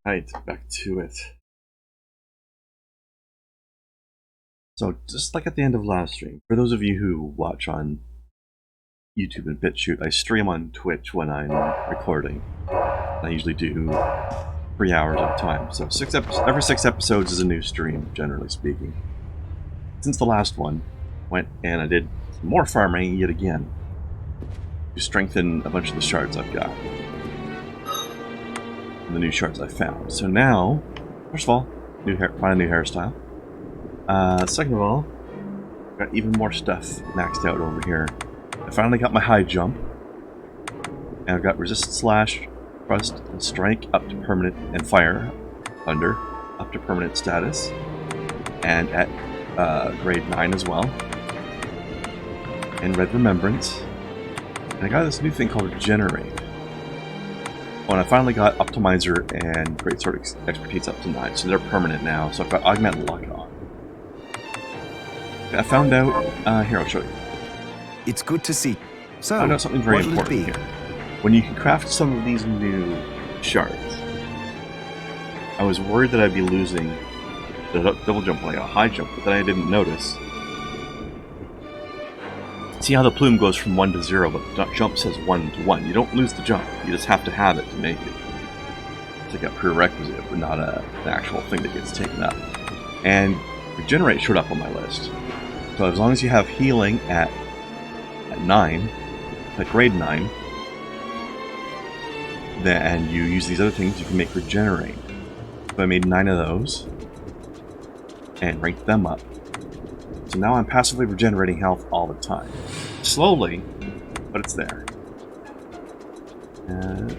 Right, back to it. So, just like at the end of last stream, for those of you who watch on YouTube and BitChute, I stream on Twitch when I'm recording. I usually do 3 hours at a time, so every 6 episodes is a new stream, generally speaking. Since the last one, went and I did some more farming yet again to strengthen a bunch of the shards I've got. And the new shards I found. So now, first of all, find a new hairstyle. Second of all, got even more stuff maxed out over here. I finally got my high jump. And I've got resist slash, thrust, and strike up to permanent, and fire, thunder, up to permanent status. And at grade 9 as well. And red remembrance. And I got this new thing called regenerate. Oh, and I finally got Optimizer and Greatsword Expertise up to 9, so they're permanent now. So I've got Augment Luck on. I found out, here I'll show you. It's good to see. So, I found out something very important here. When you can craft some of these new shards, I was worried that I'd be losing the double jump when I got a high jump, but then I didn't notice. See how the plume goes from 1 to 0, but the jump says 1 to 1. You don't lose the jump, you just have to have it to make it. It's like a prerequisite, but not an actual thing that gets taken up. And regenerate showed up on my list. So as long as you have healing at 9, at grade 9, and you use these other things, you can make regenerate. So I made 9 of those, and ranked them up. So now I'm passively regenerating health all the time. Slowly, but it's there. That's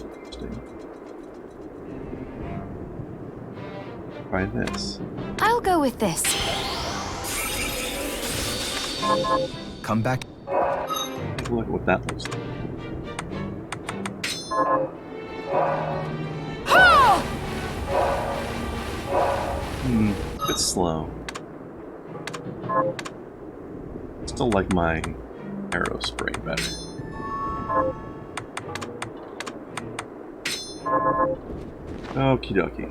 interesting. Try this. I'll go with this. Come back. Take a look at what that looks like. A bit slow. Still like my arrow spray better. Okie dokie.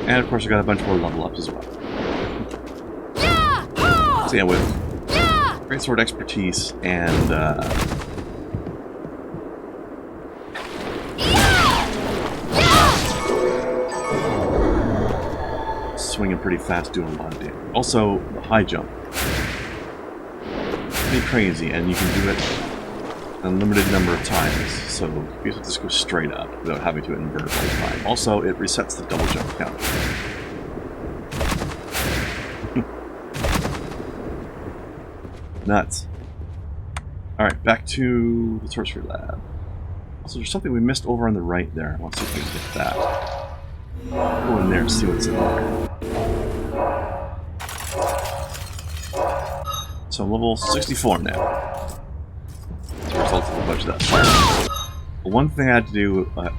And of course I got a bunch more level ups as well. So yeah, with Greatsword Expertise and swinging pretty fast, doing a lot of damage. Also, the high jump. Pretty crazy, and you can do it an unlimited number of times, so you have to just go straight up without having to invert all the time. Also, it resets the double jump count. Nuts. Alright, back to the sorcery lab. Also, there's something we missed over on the right there. Let's see if we can get that. Go in there and see what's in there. So I'm level 64 now. As a result of a bunch of that fire. The one thing I had to do, I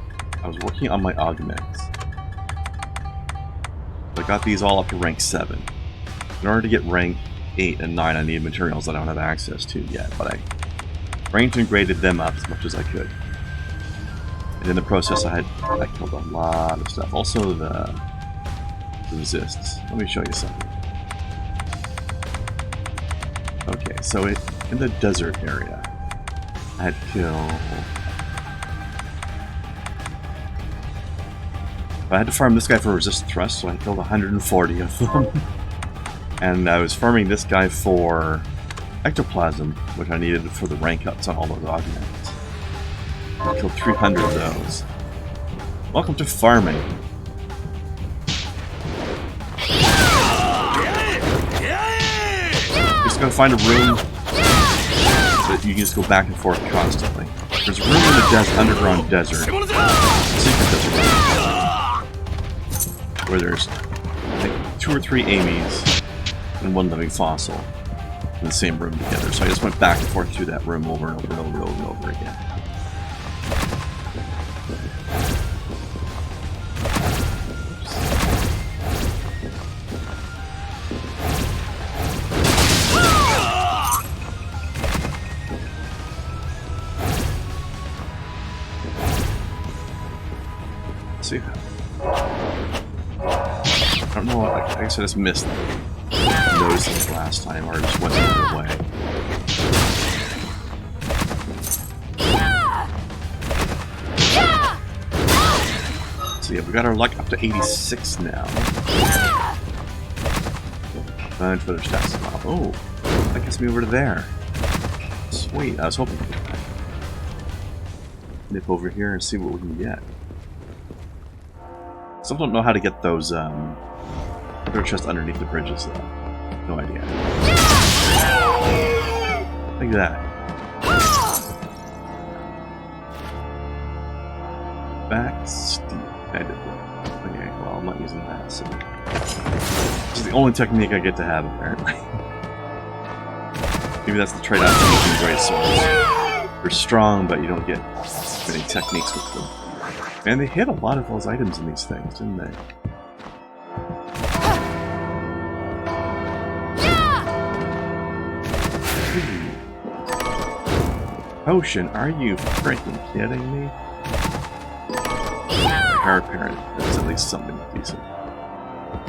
was working on my augments. I got these all up to rank 7. In order to get rank 8 and 9, I needed materials that I don't have access to yet, but I ranked and graded them up as much as I could. And in the process, I killed a lot of stuff. Also the resists. Let me show you something. Okay, so in the desert area, I had to kill... I had to farm this guy for resist thrust, so I killed 140 of them. And I was farming this guy for ectoplasm, which I needed for the rank ups on all those augments. I killed 300 of those. Welcome to farming. Just gotta find a room that you can just go back and forth constantly. There's a room in the underground desert, secret desert, where there's like 2 or 3 Amy's and 1 living fossil in the same room together. So I just went back and forth through that room over and over and over and over and over again. see that. I don't know what, I guess I just missed noticing it last time, or just went the other way. So yeah, we got our luck up to 86 now. And further stats as well. Oh, that gets me over to there. Sweet, I was hoping to get that. Nip over here and see what we can get. Still don't know how to get those other chests underneath the bridges though. No idea. Look at that. Back steep. I did that. Okay, well I'm not using that, so this is the only technique I get to have apparently. Maybe that's the trade-off of using great swords. They're strong, but you don't get many techniques with them. Man, they hit a lot of those items in these things, didn't they? Ooh. Potion, are you freaking kidding me? Heir apparent. That's at least something decent.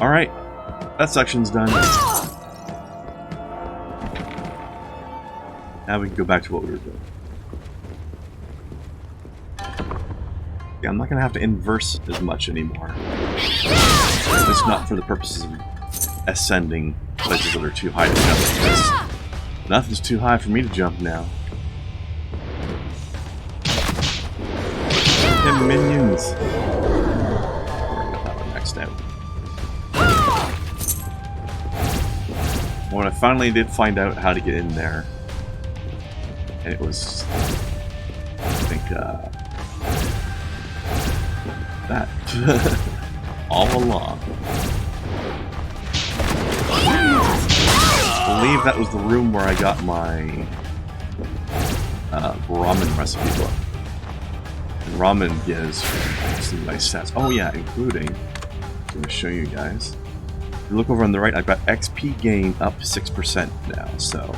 Alright, that section's done. Now we can go back to what we were doing. Yeah, I'm not going to have to inverse as much anymore. At least not for the purposes of ascending places that are too high to jump. Because nothing's too high for me to jump now. 10 minions! We're going to have our next out. When I finally did find out how to get in there, and it was, I think, that. All along. I believe that was the room where I got my ramen recipe book. And ramen gives some nice stats. Oh yeah, including, I'm going to show you guys. If you look over on the right, I've got XP gain up 6% now, so.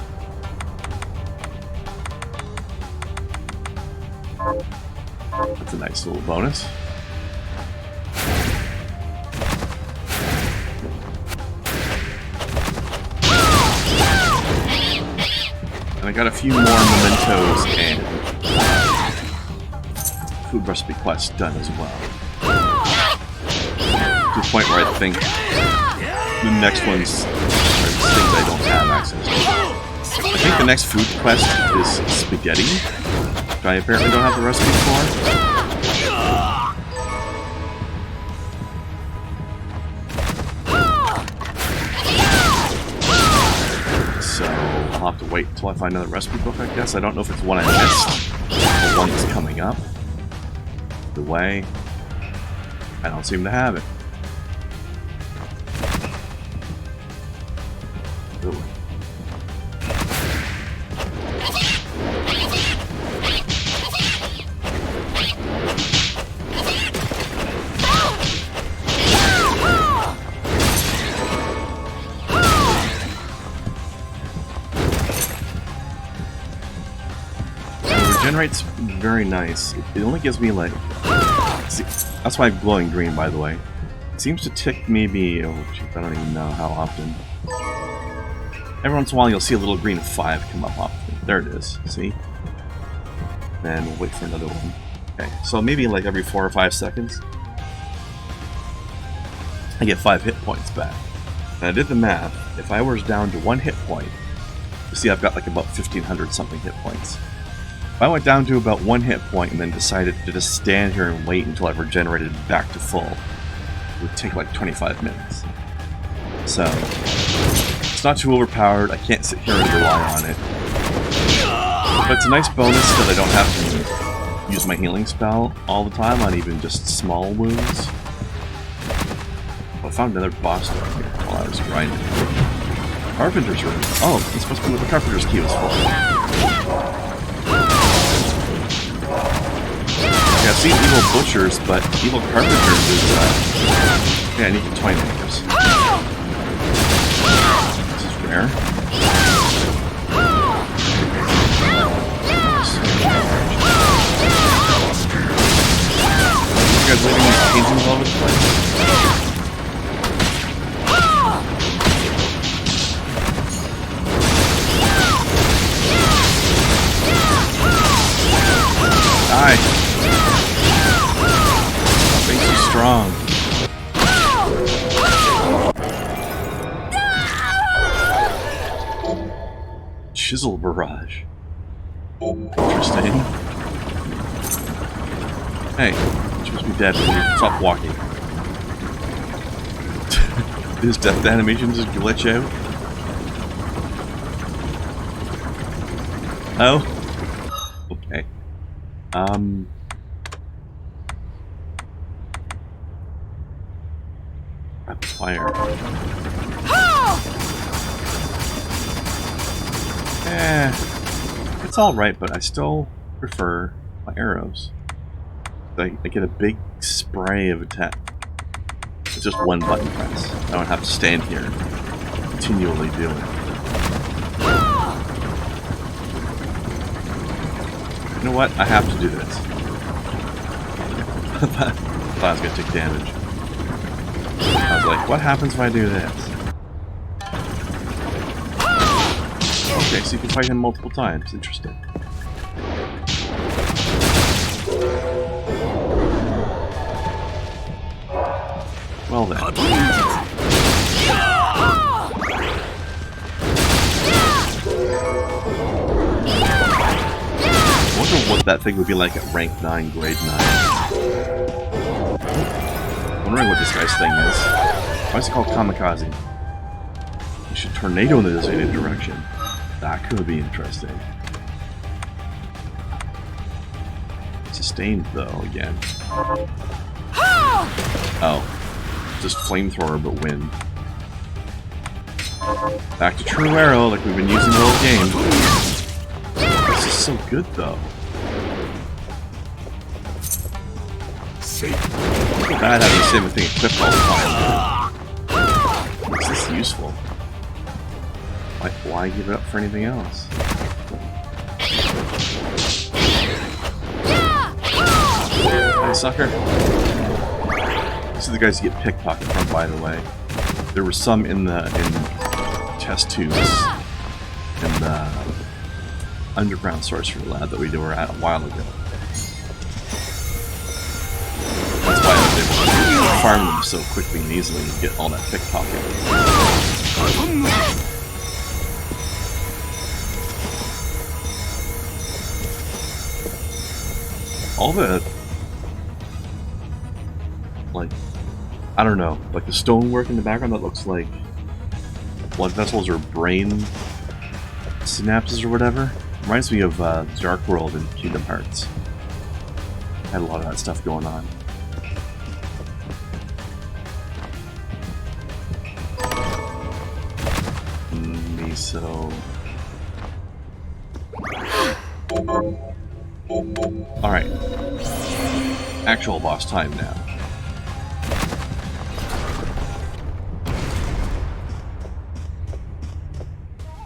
That's a nice little bonus. And I got a few more mementos and food recipe quests done as well. To the point where I think the next ones are things I don't have access to. I think the next food quest is spaghetti, which I apparently don't have the recipe for. So I'll have to wait until I find another recipe book, I guess. I don't know if it's one I missed or one that's coming up. The way, I don't seem to have it. Ooh. Generate's very nice. It only gives me like... See, that's why I'm glowing green, by the way. It seems to tick maybe... Oh, geez, I don't even know how often. Every once in a while you'll see a little green 5 come up often. There it is, see? Then we'll wait for another one. Okay, so maybe like every 4 or 5 seconds, I get 5 hit points back. And I did the math. If I was down to 1 hit point, you see I've got like about 1,500 something hit points. If I went down to about 1 hit point and then decided to just stand here and wait until I've regenerated back to full, it would take like 25 minutes. So, it's not too overpowered, I can't sit here and rely on it. But it's a nice bonus that I don't have to use my healing spell all the time on even just small wounds. Oh, I found another boss down here while I was grinding. Carpenter's room. Oh, it's supposed to be what the Carpenter's key was for. Yeah, I've seen evil butchers, but evil carpenters is, yeah, I need the twine makers. This is rare. You guys leaving me? changing all over the place. Die! Makes you strong. Chisel barrage. Interesting. Hey, you're supposed to be dead when you stop walking. His death animation just glitch out. Oh? Okay. Rapid fire. It's alright, but I still prefer my arrows. I get a big spray of attack. It's just one button press. I don't have to stand here continually doing it. You know what? I have to do this. I thought I was going to take damage. I was like, what happens if I do this? Okay, so you can fight him multiple times. Interesting. Well then. I wonder what that thing would be like at rank 9, grade 9. Wondering what this guy's thing is. Why is it called kamikaze? You should tornado in the designated direction. That could be interesting. Sustained though, again. Oh. Just flamethrower but wind. Back to true arrow like we've been using the whole game. This is so good though. I feel bad having the same thing equipped all the time. Makes this useful. Why give it up for anything else? Hey, sucker. These are the guys who get pickpocketed from, by the way. There were some in test tubes in the underground sorcery lab that we were at a while ago. That's why I was able to farm them so quickly and easily and get all that pickpocket. All the, like, I don't know, like the stonework in the background that looks like blood vessels or brain synapses or whatever. Reminds me of Dark World and Kingdom Hearts. Had a lot of that stuff going on. Miso. Alright. Actual boss time now.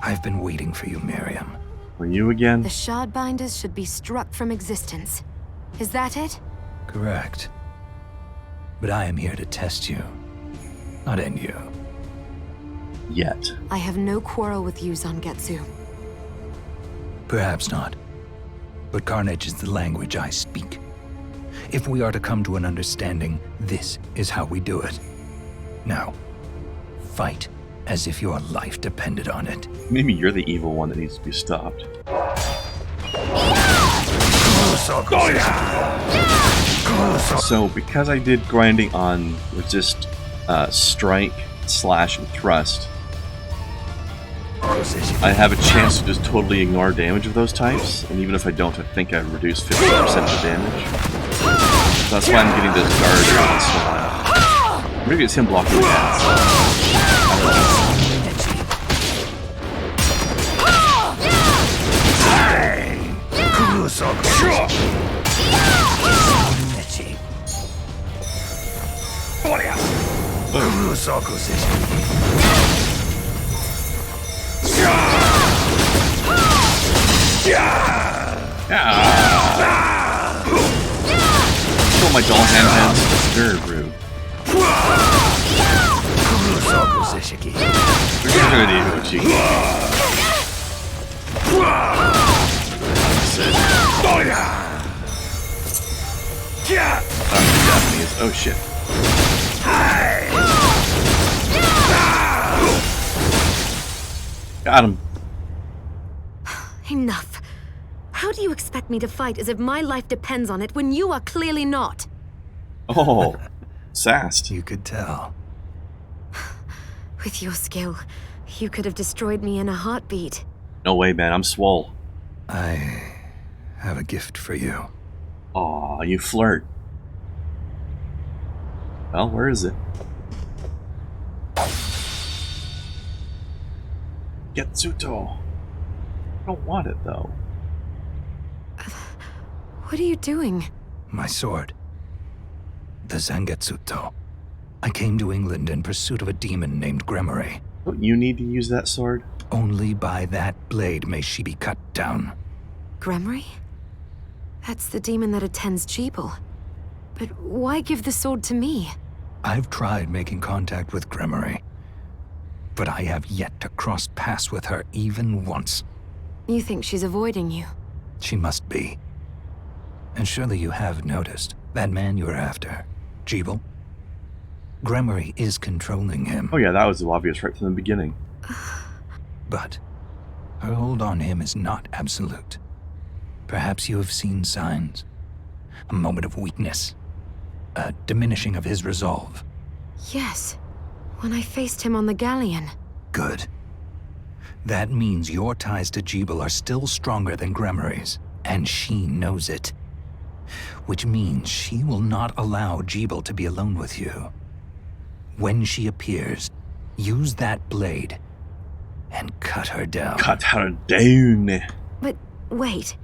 I've been waiting for you, Miriam. For you again? The Shardbinders should be struck from existence. Is that it? Correct. But I am here to test you, not end you. Yet. I have no quarrel with you, Zangetsu. Perhaps not. But carnage is the language I speak. If we are to come to an understanding, this is how we do it. Now, fight as if your life depended on it. Maybe you're the evil one that needs to be stopped. So, because I did grinding on resist, strike, slash, and thrust, I have a chance to just totally ignore damage of those types, and even if I don't, I think I reduce 50% of the damage. So that's why I'm getting this guard on this. Maybe it's him blocking the ads. I don't know. Kill my doll hand hands. Very rude. Japanese. Oh shit. Got him. Enough. How do you expect me to fight as if my life depends on it when you are clearly not? Oh, sassed. You could tell. With your skill, you could have destroyed me in a heartbeat. No way, man. I'm swole. I have a gift for you. Aw, you flirt. Well, where is it? Getsuto. I don't want it, though. What are you doing? My sword. The Zangetsuto. I came to England in pursuit of a demon named Gremory. Don't you need to use that sword? Only by that blade may she be cut down. Gremory? That's the demon that attends Gebel. But why give the sword to me? I've tried making contact with Gremory, but I have yet to cross paths with her even once. You think she's avoiding you? She must be. And surely you have noticed that man you're after, Gebel? Gremory is controlling him. Oh yeah, that was obvious right from the beginning. But her hold on him is not absolute. Perhaps you have seen signs. A moment of weakness. A diminishing of his resolve. Yes. When I faced him on the galleon. Good. That means your ties to Gebel are still stronger than Gremory's, and she knows it. Which means she will not allow Gebel to be alone with you. When she appears, use that blade and cut her down. Cut her down. But wait.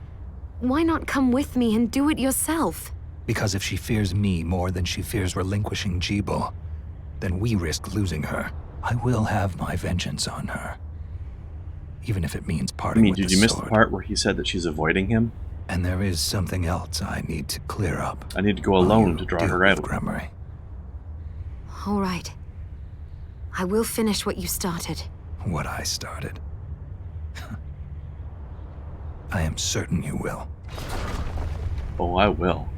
Why not come with me and do it yourself? Because if she fears me more than she fears relinquishing Gebel, then we risk losing her. I will have my vengeance on her. Even if it means parting with the sword. Did you miss the part where he said that she's avoiding him? And there is something else I need to clear up. I need to go alone to draw her out. Gremory. All right. I will finish what you started. What I started. I am certain you will. Oh, I will.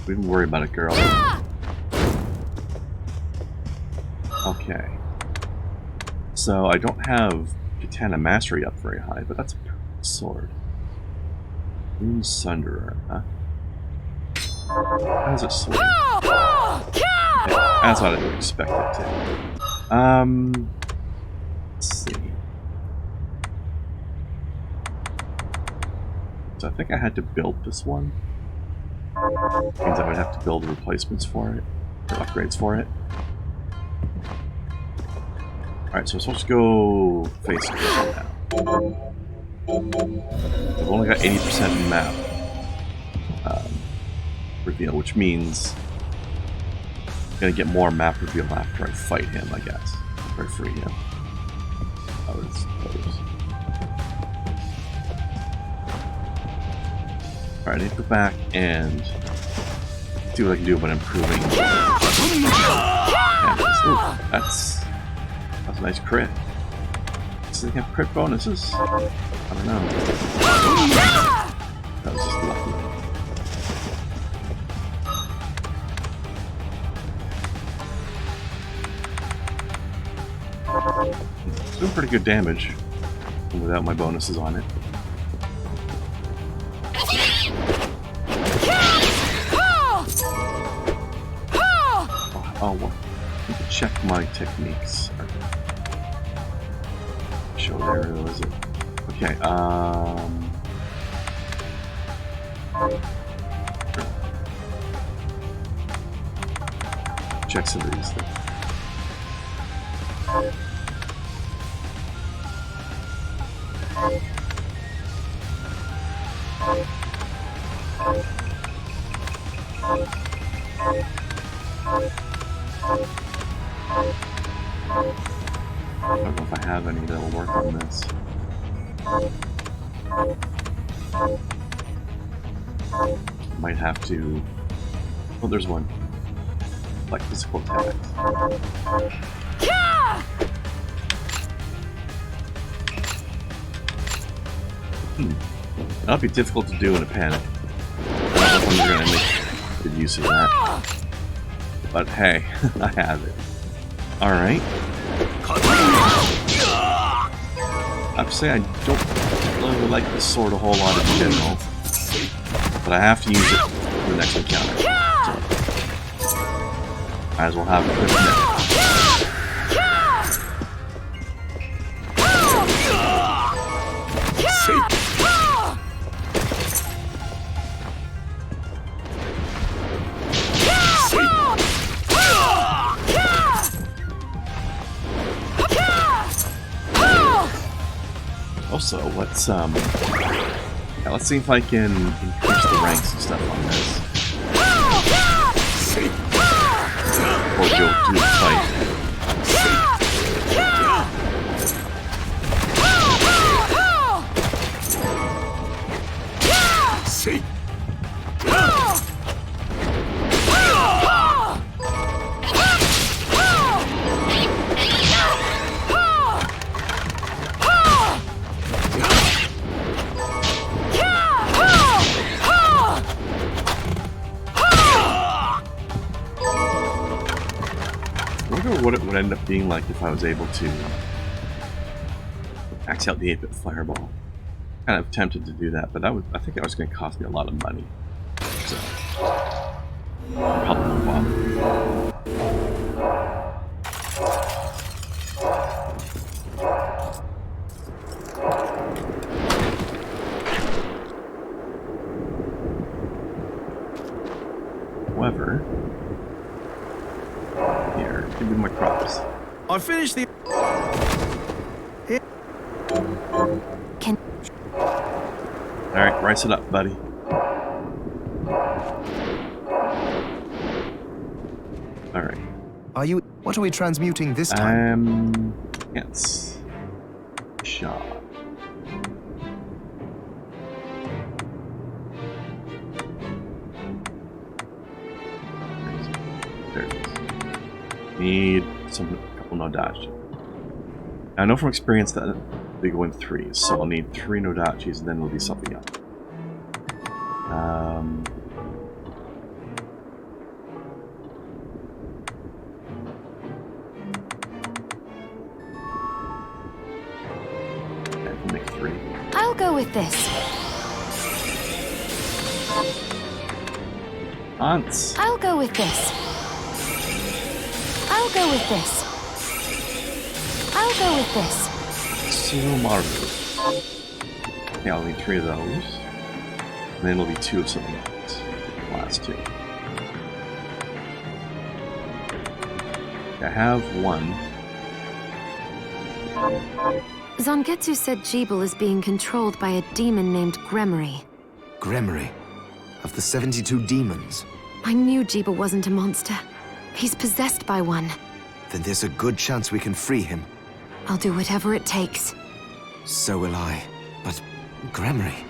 We don't worry about it, girl. Okay. So, I don't have Katana Mastery up very high, but that's a perfect sword. Rune Sunderer, huh? How does it swing? Yeah, that's what I would expect it to. Let's see. So I think I had to build this one. Means I would have to build replacements for it, or upgrades for it. Alright, so I'm supposed to go face Gebel now. I've only got 80% map reveal, which means I'm gonna get more map reveal after I fight him, I guess. After I free him. I would suppose. Alright, I need to go back and see what I can do about improving. Ooh, that's a nice crit. Does it have crit bonuses? I don't know. That was just lucky. It's doing pretty good damage without my bonuses on it. Oh, well, I need to check my techniques. Show there, is it? Okay, check some of these things. I don't know if I have any that'll work on this. Might have to... Oh, there's one. like physical attacks. That'll be difficult to do in a panic. I don't know if I'm going to make good use of that. But hey, I have it. Alright. I have to say, I don't really like this sword a whole lot in general. But I have to use it for the next encounter. So, might as well have it quick now. Also, let's see if I can increase the ranks and stuff on this. Or go through the fight. What it would end up being like if I was able to max out the 8-bit fireball. Kind of tempted to do that, but I think that was going to cost me a lot of money. So, probably won't bother. However, give me my crops. I finished the. Alright, rice it up, buddy. Alright. Are you? What are we transmuting this time? Yes. Shot. There it is. Need a couple Nodachi. I know from experience that they go in threes, so I'll need 3 Nodachis and then it'll be something else. Okay, I can make 3. I'll go with this. Aunts! I'll go with this. I'll go with this. I'll go with this. Sumaru. Yeah, I'll need 3 of those. And then it'll be 2 of something else. The last 2. I have 1. Zangetsu said Gebel is being controlled by a demon named Gremory. Gremory? Of the 72 demons? I knew Gebel wasn't a monster. He's possessed by one. Then there's a good chance we can free him. I'll do whatever it takes. So will I. But Gremory...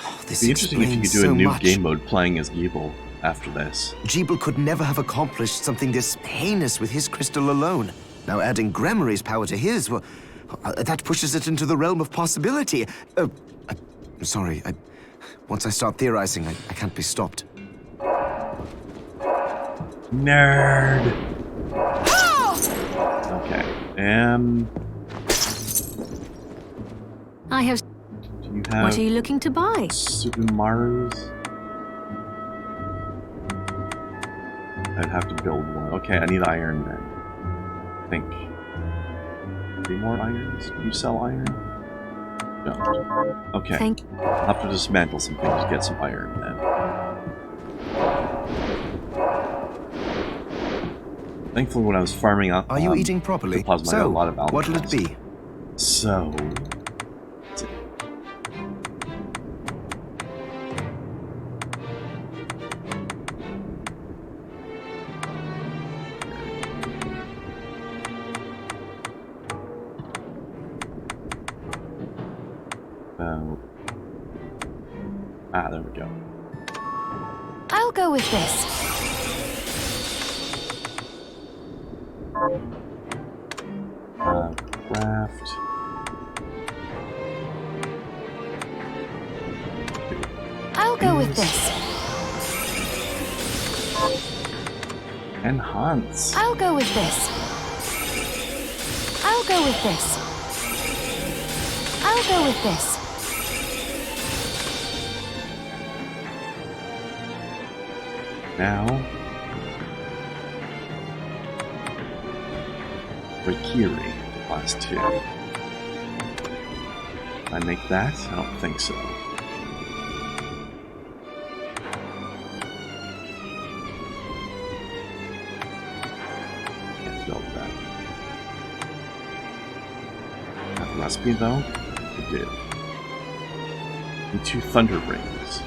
Oh, this It'd be interesting if you could do so a new much. game mode playing as Gebel after this. Gebel could never have accomplished something this heinous with his crystal alone. Now adding Gremory's power to his, well, that pushes it into the realm of possibility. I'm sorry, once I start theorizing, I can't be stopped. Nerd! Okay, I have... do you have... What are you looking to buy? Sumaru's? I'd have to build one. Okay, I need iron then. I think. 3 more irons? Do you sell iron? No. Okay. I'll have to dismantle some things to get some iron then. Thankfully, when I was farming up, Are you eating properly? plasma, I got a lot of what'll it alchemist. be? So, let's see. There we go. I'll go with this. Craft. I'll go with this. Enhance. I'll go with this. I'll go with this. I'll go with this. Now, Rakiri, the last two. Can I make that? I don't think so. Can't build that. Have the recipe though? I did. And 2 thunder rings.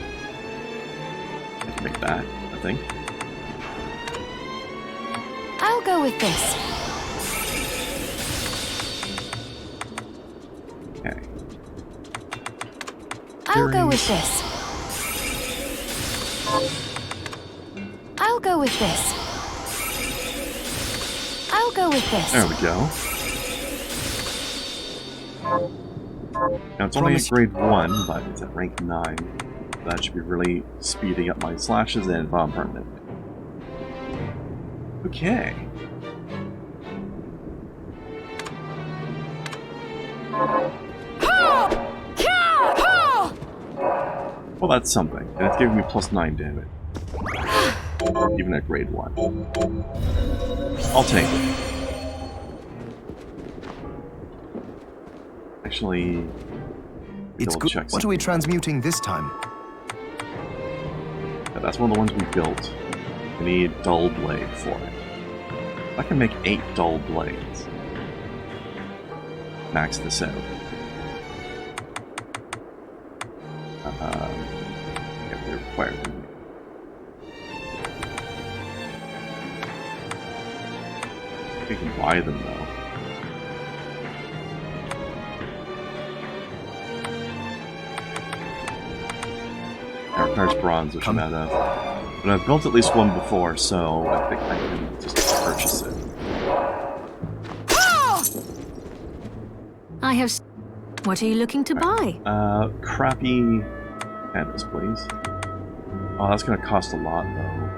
I can make that, I think. I'll go with this. Okay. I'll go with this. I'll go with this. I'll go with this. There we go. Now it's only at grade 1, but it's at rank 9. That should be really speeding up my slashes and bomb permanent. Okay. Well, that's something. And it's giving me plus 9 damage. Even at grade 1. I'll take it. Actually, It's good. What are we transmuting this time? Yeah, that's one of the ones we built. I need dull blade for it. I can make 8 dull blades. Max this out. Yeah, we require them. We can buy them though. It requires bronze, which I'm out of. But I've built at least one before, so I think I can just purchase it. I have... What are you looking to buy? Crappy canvas, please. Oh, that's gonna cost a lot, though.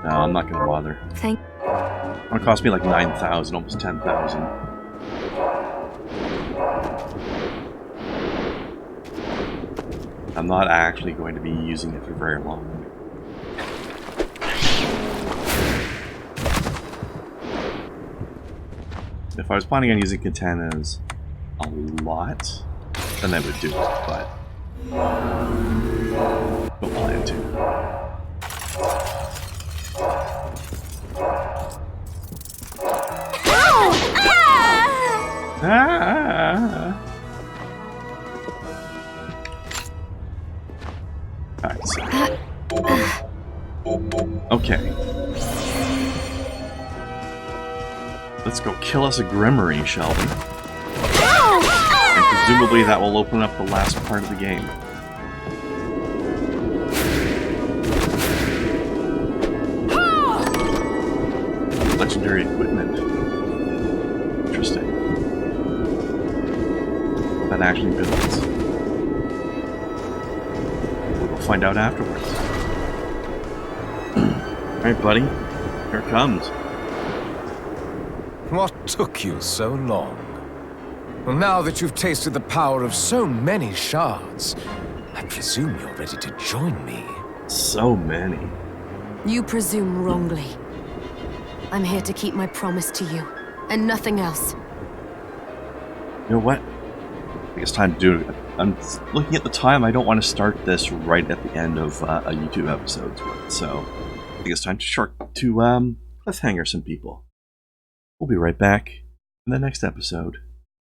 No, I'm not gonna bother. Thank... It's gonna cost me like 9,000, almost 10,000. I'm not actually going to be using it for very long. If I was planning on using katanas a lot, then I would do it, but don't plan to. Ah! Alright, so. Okay. Let's go kill us a Gremory, shall we? And presumably that will open up the last part of the game. Legendary equipment. Interesting. That actually builds. We'll find out afterwards. Alright, buddy. Here it comes. What took you so long? Well, now that you've tasted the power of so many shards, I presume you're ready to join me. So many. You presume wrongly. I'm here to keep my promise to you, and nothing else. You know what? I think it's time to do it. I'm looking at the time. I don't want to start this right at the end of a YouTube episode, so I think it's time to cliffhanger some people. We'll be right back in the next episode.